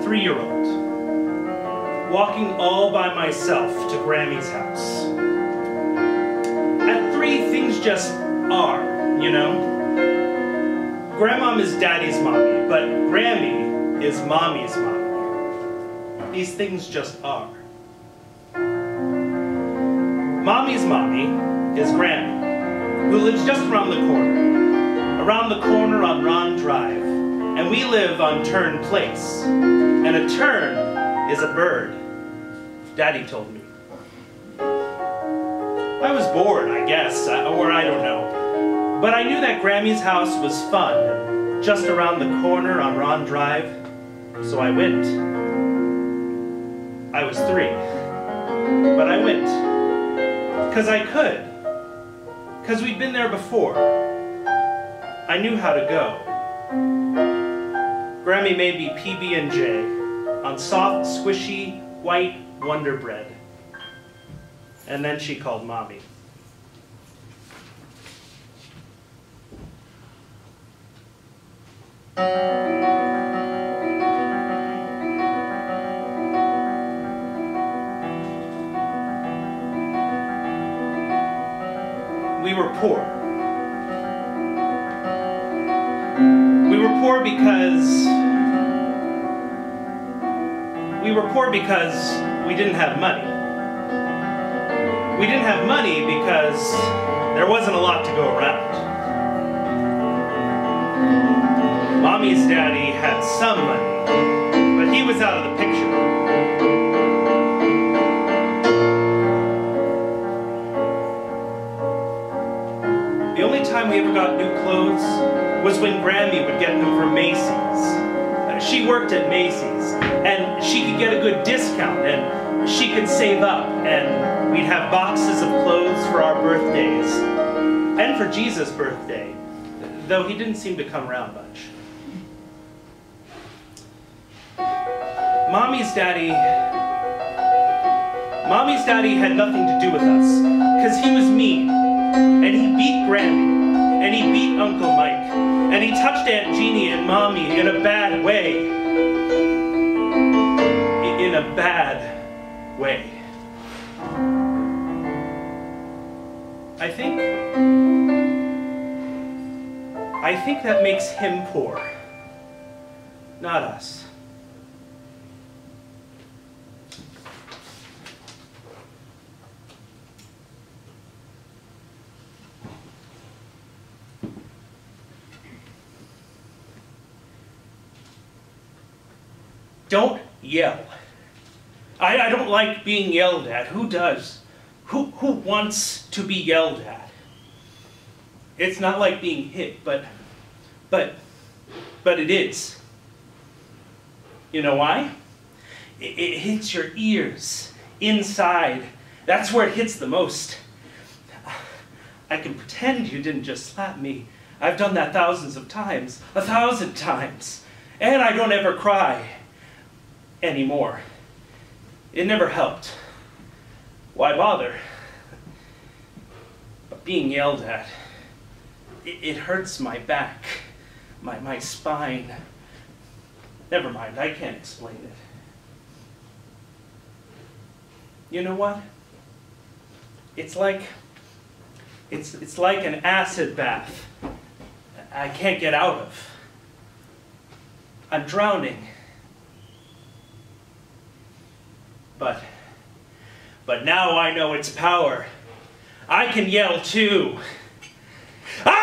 3-year-old, walking all by myself to Grammy's house. At 3, things just are, you know? Grandmom is Daddy's mommy, but Grammy is Mommy's mommy. These things just are. Mommy's mommy is Grammy, who lives just around the corner on Ron Drive, and we live on Tern Place, and a tern is a bird, Daddy told me. I was bored, I guess, or I don't know, but I knew that Grammy's house was fun, just around the corner on Ron Drive, so I went. I was 3, but I went. 'Cause I could. 'Cause we'd been there before. I knew how to go. Grammy made me PB&J on soft, squishy, white Wonder Bread. And then she called Mommy. We were poor. We were poor because we didn't have money. We didn't have money because there wasn't a lot to go around. Mommy's daddy had some money, but he was out of the picture. The only time we ever got new clothes was when Grammy would get them from Macy's. She worked at Macy's, and she could get a good discount, and she could save up, and we'd have boxes of clothes for our birthdays, and for Jesus' birthday, though he didn't seem to come around much. Mommy's daddy had nothing to do with us, because he was mean. And he beat Grammy, and he beat Uncle Mike, and he touched Aunt Jeannie and Mommy in a bad way. In a bad way. I think that makes him poor, not us. Don't yell. I don't like being yelled at. Who does? Who wants to be yelled at? It's not like being hit, but it is. You know why? It hits your ears, inside. That's where it hits the most. I can pretend you didn't just slap me. I've done that thousands of times, 1,000 times, and I don't ever cry anymore. It never helped. Why bother? But being yelled at, it hurts my back, my spine. Never mind, I can't explain it. You know what? It's like an acid bath I can't get out of. I'm drowning. But now I know its power. I can yell too. Ah!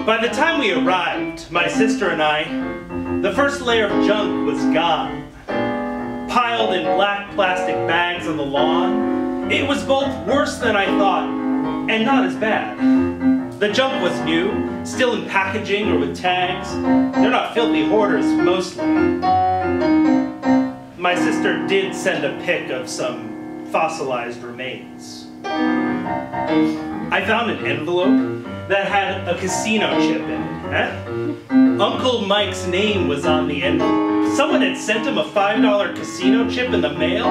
By the time we arrived, my sister and I, the first layer of junk was gone. Piled in black plastic bags on the lawn, it was both worse than I thought, and not as bad. The junk was new, still in packaging or with tags. They're not filthy hoarders, mostly. my sister did send a pic of some fossilized remains. I found an envelope that had a casino chip in it. Uncle Mike's name was on the envelope. Someone had sent him a $5 casino chip in the mail?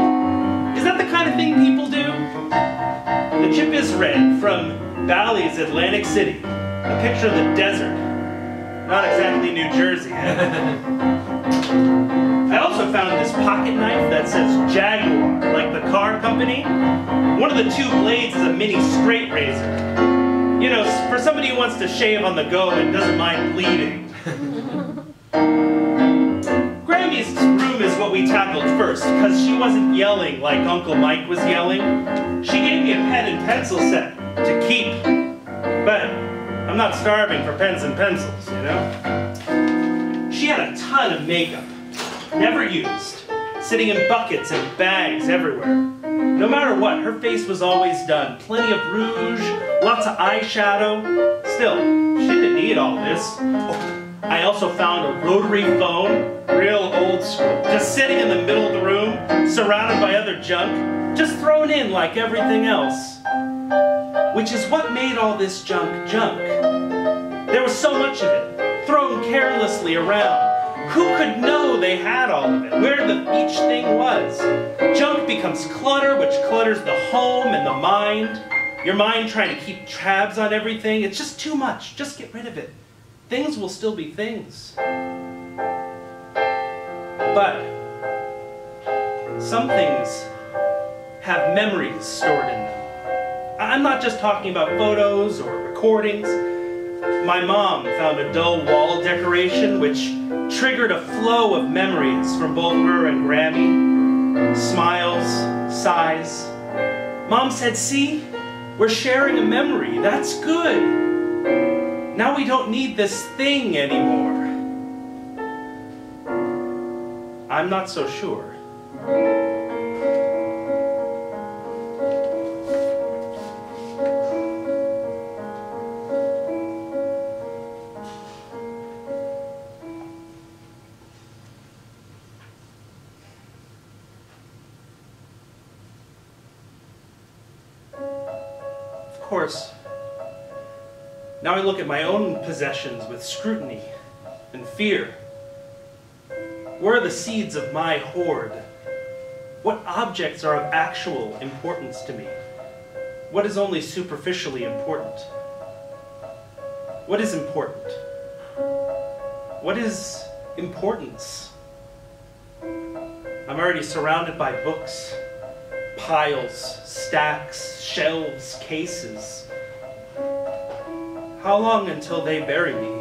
Is that the kind of thing people do? The chip is red from Bally's Atlantic City. A picture of the desert. Not exactly New Jersey, I also found this pocket knife that says Jaguar, like the car company. One of the two blades is a mini straight razor. You know, for somebody who wants to shave on the go and doesn't mind bleeding. Grammy's room is what we tackled first, because she wasn't yelling like Uncle Mike was yelling. She gave me a pen and pencil set to keep. But I'm not starving for pens and pencils, you know? She had a ton of makeup, never used, sitting in buckets and bags everywhere. No matter what, her face was always done. Plenty of rouge, lots of eyeshadow. Still, she didn't need all this. Oh, I also found a rotary phone, real old school, just sitting in the middle of the room, surrounded by other junk, just thrown in like everything else. Which is what made all this junk junk. There was so much of it, thrown carelessly around. Who could know they had all of it, where each thing was? Junk becomes clutter, which clutters the home and the mind. Your mind trying to keep tabs on everything. It's just too much. Just get rid of it. Things will still be things. But some things have memories stored in them. I'm not just talking about photos or recordings. My mom found a dull wall decoration which triggered a flow of memories from both her and Grammy. Smiles, sighs. Mom said, see, we're sharing a memory. That's good. Now we don't need this thing anymore. I'm not so sure. Of course, now I look at my own possessions with scrutiny and fear. Where are the seeds of my hoard? What objects are of actual importance to me? What is only superficially important? What is important? What is importance? I'm already surrounded by books, piles, stacks, shelves, cases. How long until they bury me?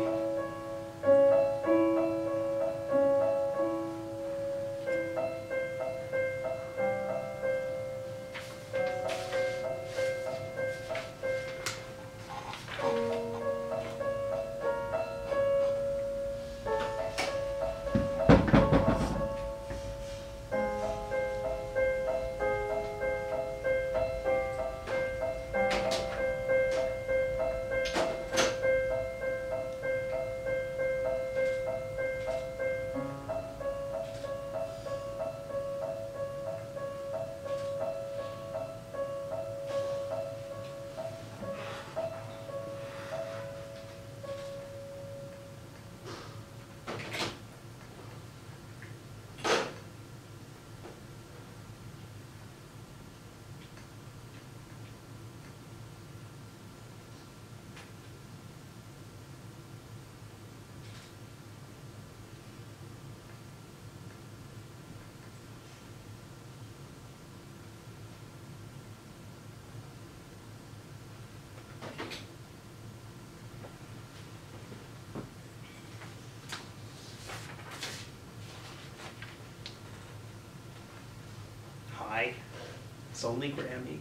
It's only Grammy.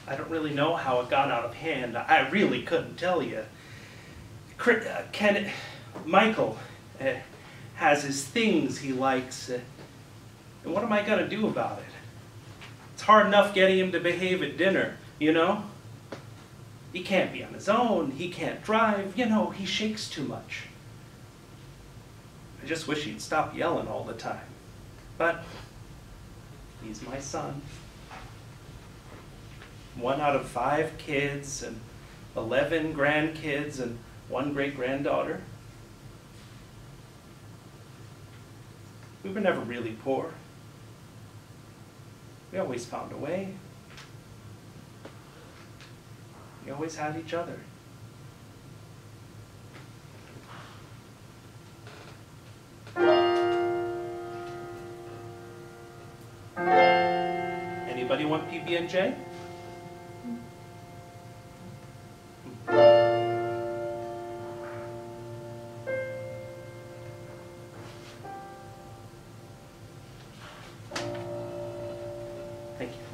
I don't really know how it got out of hand. I really couldn't tell you. Michael has his things he likes. And what am I going to do about it? It's hard enough getting him to behave at dinner, you know? He can't be on his own. He can't drive. You know, he shakes too much. I just wish he'd stop yelling all the time. But he's my son. 1 out of 5 kids and 11 grandkids and 1 great-granddaughter. We were never really poor. We always found a way. We always had each other. Anybody want PB&J? Thank you.